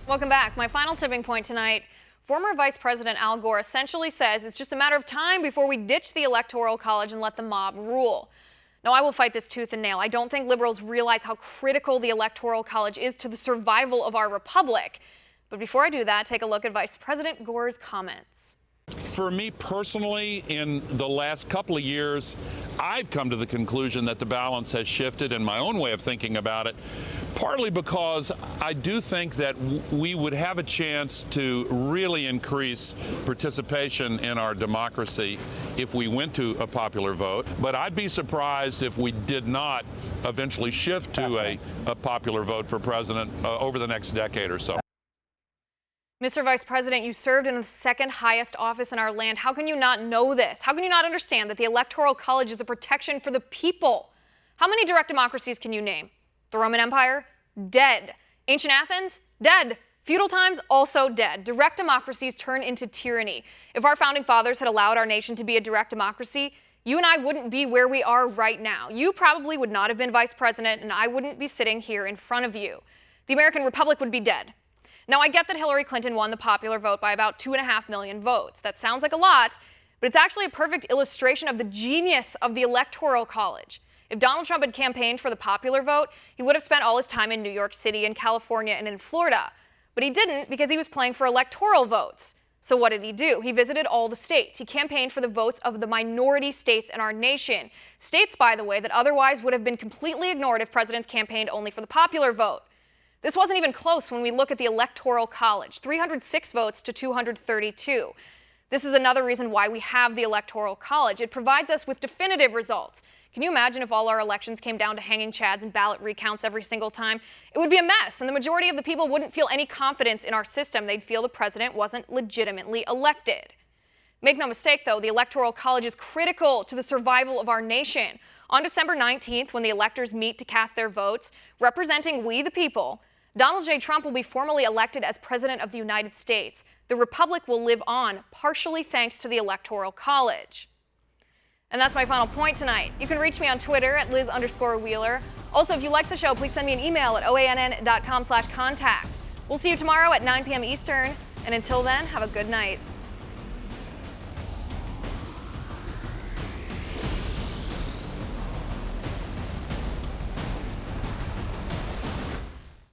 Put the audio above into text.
Welcome back. My final tipping point tonight. Former Vice President Al Gore essentially says it's just a matter of time before we ditch the Electoral College and let the mob rule. Now, I will fight this tooth and nail. I don't think liberals realize how critical the Electoral College is to the survival of our republic. But before I do that, take a look at Vice President Gore's comments. For me personally, in the last couple of years, I've come to the conclusion that the balance has shifted in my own way of thinking about it, partly because I do think that we would have a chance to really increase participation in our democracy if we went to a popular vote. But I'd be surprised if we did not eventually shift to a popular vote for president over the next decade or so. Mr. Vice President, you served in the second highest office in our land. How can you not know this? How can you not understand that the Electoral College is a protection for the people? How many direct democracies can you name? The Roman Empire? Dead. Ancient Athens? Dead. Feudal times? Also dead. Direct democracies turn into tyranny. If our founding fathers had allowed our nation to be a direct democracy, you and I wouldn't be where we are right now. You probably would not have been vice president, and I wouldn't be sitting here in front of you. The American Republic would be dead. Now, I get that Hillary Clinton won the popular vote by about 2.5 million votes. That sounds like a lot, but it's actually a perfect illustration of the genius of the Electoral College. If Donald Trump had campaigned for the popular vote, he would have spent all his time in New York City, in California, and in Florida. But he didn't because he was playing for electoral votes. So what did he do? He visited all the states. He campaigned for the votes of the minority states in our nation. States, by the way, that otherwise would have been completely ignored if presidents campaigned only for the popular vote. This wasn't even close when we look at the Electoral College, 306 votes to 232. This is another reason why we have the Electoral College. It provides us with definitive results. Can you imagine if all our elections came down to hanging chads and ballot recounts every single time? It would be a mess, and the majority of the people wouldn't feel any confidence in our system. They'd feel the president wasn't legitimately elected. Make no mistake, though, the Electoral College is critical to the survival of our nation. On December 19th, when the electors meet to cast their votes, representing we the people, Donald J. Trump will be formally elected as President of the United States. The Republic will live on, partially thanks to the Electoral College. And that's my final point tonight. You can reach me on Twitter at Liz_Wheeler. Also, if you like the show, please send me an email at oann.com/contact. We'll see you tomorrow at 9 p.m. Eastern. And until then, have a good night.